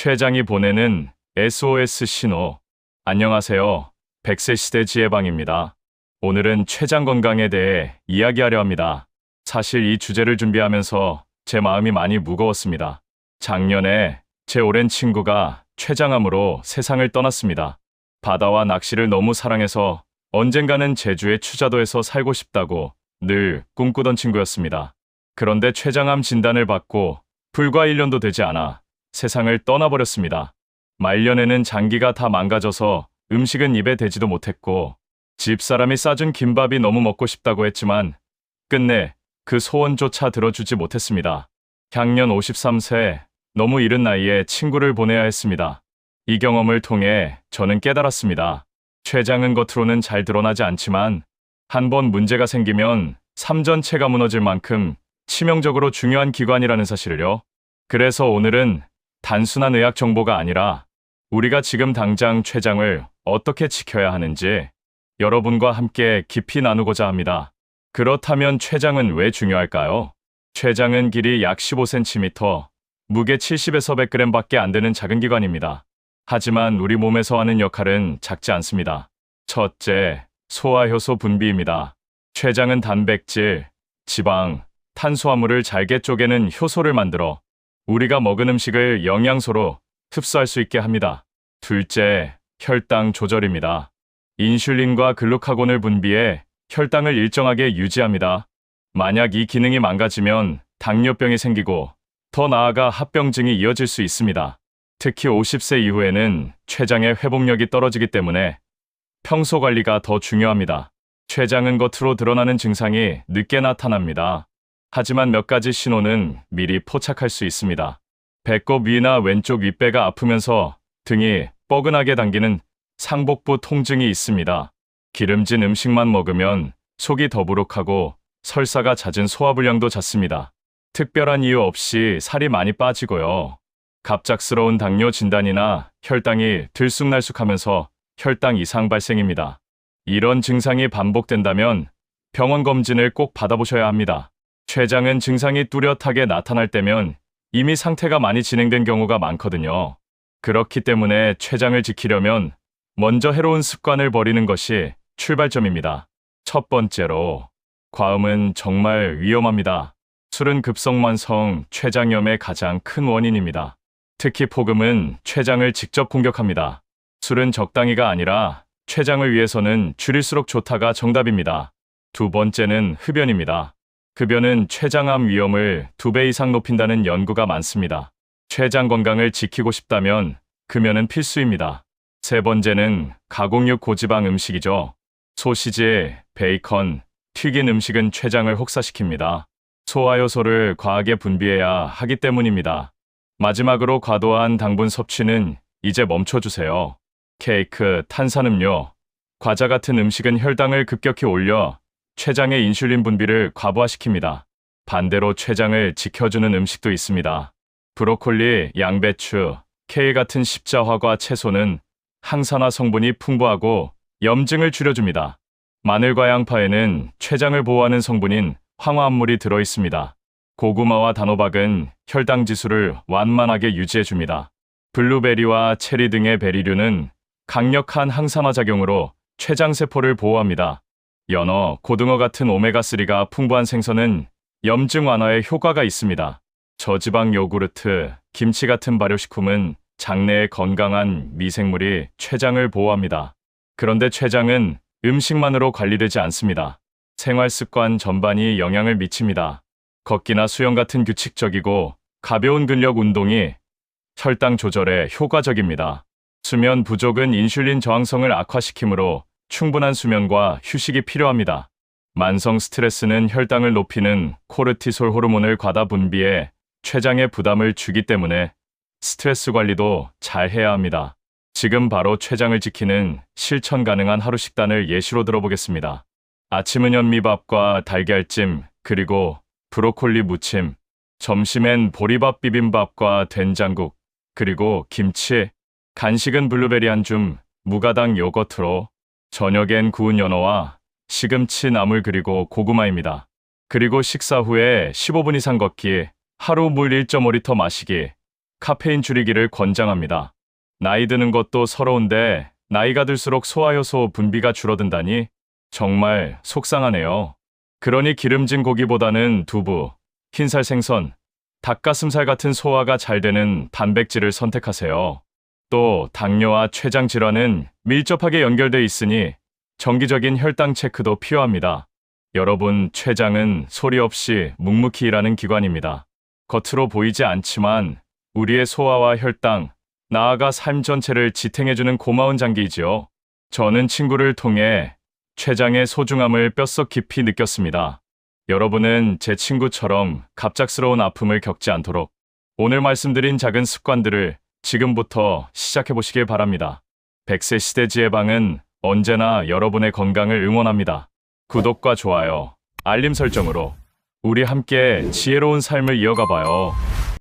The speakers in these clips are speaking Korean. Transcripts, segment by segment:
췌장이 보내는 SOS 신호. 안녕하세요. 100세 시대 지혜방입니다. 오늘은 췌장 건강에 대해 이야기하려 합니다. 사실 이 주제를 준비하면서 제 마음이 많이 무거웠습니다. 작년에 제 오랜 친구가 췌장암으로 세상을 떠났습니다. 바다와 낚시를 너무 사랑해서 언젠가는 제주의 추자도에서 살고 싶다고 늘 꿈꾸던 친구였습니다. 그런데 췌장암 진단을 받고 불과 1년도 되지 않아 세상을 떠나버렸습니다. 말년에는 장기가 다 망가져서 음식은 입에 대지도 못했고 집사람이 싸준 김밥이 너무 먹고 싶다고 했지만 끝내 그 소원조차 들어주지 못했습니다. 향년 53세, 너무 이른 나이에 친구를 보내야 했습니다. 이 경험을 통해 저는 깨달았습니다. 췌장은 겉으로는 잘 드러나지 않지만 한번 문제가 생기면 삶 전체가 무너질 만큼 치명적으로 중요한 기관이라는 사실을요. 그래서 오늘은 단순한 의학 정보가 아니라 우리가 지금 당장 췌장을 어떻게 지켜야 하는지 여러분과 함께 깊이 나누고자 합니다. 그렇다면 췌장은 왜 중요할까요? 췌장은 길이 약 15cm, 무게 70에서 100g 밖에 안 되는 작은 기관입니다. 하지만 우리 몸에서 하는 역할은 작지 않습니다. 첫째, 소화효소 분비입니다. 췌장은 단백질, 지방, 탄수화물을 잘게 쪼개는 효소를 만들어 우리가 먹은 음식을 영양소로 흡수할 수 있게 합니다. 둘째, 혈당 조절입니다. 인슐린과 글루카곤을 분비해 혈당을 일정하게 유지합니다. 만약 이 기능이 망가지면 당뇨병이 생기고 더 나아가 합병증이 이어질 수 있습니다. 특히 50세 이후에는 췌장의 회복력이 떨어지기 때문에 평소 관리가 더 중요합니다. 췌장은 겉으로 드러나는 증상이 늦게 나타납니다. 하지만 몇 가지 신호는 미리 포착할 수 있습니다. 배꼽 위나 왼쪽 윗배가 아프면서 등이 뻐근하게 당기는 상복부 통증이 있습니다. 기름진 음식만 먹으면 속이 더부룩하고 설사가 잦은 소화불량도 잦습니다. 특별한 이유 없이 살이 많이 빠지고요. 갑작스러운 당뇨 진단이나 혈당이 들쑥날쑥하면서 혈당 이상 발생입니다. 이런 증상이 반복된다면 병원 검진을 꼭 받아보셔야 합니다. 췌장은 증상이 뚜렷하게 나타날 때면 이미 상태가 많이 진행된 경우가 많거든요. 그렇기 때문에 췌장을 지키려면 먼저 해로운 습관을 버리는 것이 출발점입니다. 첫 번째로, 과음은 정말 위험합니다. 술은 급성만성 췌장염의 가장 큰 원인입니다. 특히 폭음은 췌장을 직접 공격합니다. 술은 적당히가 아니라 췌장을 위해서는 줄일수록 좋다가 정답입니다. 두 번째는 흡연입니다. 흡연은 췌장암 위험을 2배 이상 높인다는 연구가 많습니다. 췌장 건강을 지키고 싶다면 금연은 필수입니다. 세 번째는 가공육 고지방 음식이죠. 소시지, 베이컨, 튀긴 음식은 췌장을 혹사시킵니다. 소화효소를 과하게 분비해야 하기 때문입니다. 마지막으로 과도한 당분 섭취는 이제 멈춰주세요. 케이크, 탄산음료, 과자 같은 음식은 혈당을 급격히 올려 췌장의 인슐린 분비를 과부하시킵니다. 반대로 췌장을 지켜주는 음식도 있습니다. 브로콜리, 양배추, 케일 같은 십자화과 채소는 항산화 성분이 풍부하고 염증을 줄여줍니다. 마늘과 양파에는 췌장을 보호하는 성분인 황화합물이 들어있습니다. 고구마와 단호박은 혈당 지수를 완만하게 유지해줍니다. 블루베리와 체리 등의 베리류는 강력한 항산화 작용으로 췌장세포를 보호합니다. 연어, 고등어 같은 오메가3가 풍부한 생선은 염증 완화에 효과가 있습니다. 저지방 요구르트, 김치 같은 발효식품은 장내에 건강한 미생물이 췌장을 보호합니다. 그런데 췌장은 음식만으로 관리되지 않습니다. 생활습관 전반이 영향을 미칩니다. 걷기나 수영 같은 규칙적이고 가벼운 근력 운동이 혈당 조절에 효과적입니다. 수면 부족은 인슐린 저항성을 악화시키므로 충분한 수면과 휴식이 필요합니다. 만성 스트레스는 혈당을 높이는 코르티솔 호르몬을 과다 분비해 췌장에 부담을 주기 때문에 스트레스 관리도 잘 해야 합니다. 지금 바로 췌장을 지키는 실천 가능한 하루 식단을 예시로 들어보겠습니다. 아침은 현미밥과 달걀찜, 그리고 브로콜리 무침, 점심엔 보리밥 비빔밥과 된장국, 그리고 김치, 간식은 블루베리 한 줌, 무가당 요거트로, 저녁엔 구운 연어와 시금치, 나물 그리고 고구마입니다. 그리고 식사 후에 15분 이상 걷기, 하루 물 1.5리터 마시기, 카페인 줄이기를 권장합니다. 나이 드는 것도 서러운데 나이가 들수록 소화효소 분비가 줄어든다니 정말 속상하네요. 그러니 기름진 고기보다는 두부, 흰살 생선, 닭가슴살 같은 소화가 잘 되는 단백질을 선택하세요. 또 당뇨와 췌장 질환은 밀접하게 연결돼 있으니 정기적인 혈당 체크도 필요합니다. 여러분, 췌장은 소리 없이 묵묵히 일하는 기관입니다. 겉으로 보이지 않지만 우리의 소화와 혈당, 나아가 삶 전체를 지탱해주는 고마운 장기이지요. 저는 친구를 통해 췌장의 소중함을 뼛속 깊이 느꼈습니다. 여러분은 제 친구처럼 갑작스러운 아픔을 겪지 않도록 오늘 말씀드린 작은 습관들을 지금부터 시작해보시길 바랍니다. 100세 시대 지혜방은 언제나 여러분의 건강을 응원합니다. 구독과 좋아요, 알림 설정으로 우리 함께 지혜로운 삶을 이어가봐요.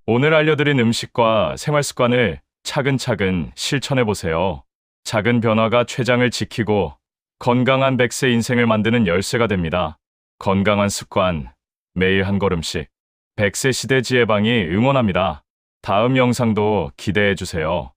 오늘 알려드린 음식과 생활 습관을 차근차근 실천해보세요. 작은 변화가 췌장을 지키고 건강한 100세 인생을 만드는 열쇠가 됩니다. 건강한 습관, 매일 한 걸음씩. 100세 시대 지혜방이 응원합니다. 다음 영상도 기대해주세요.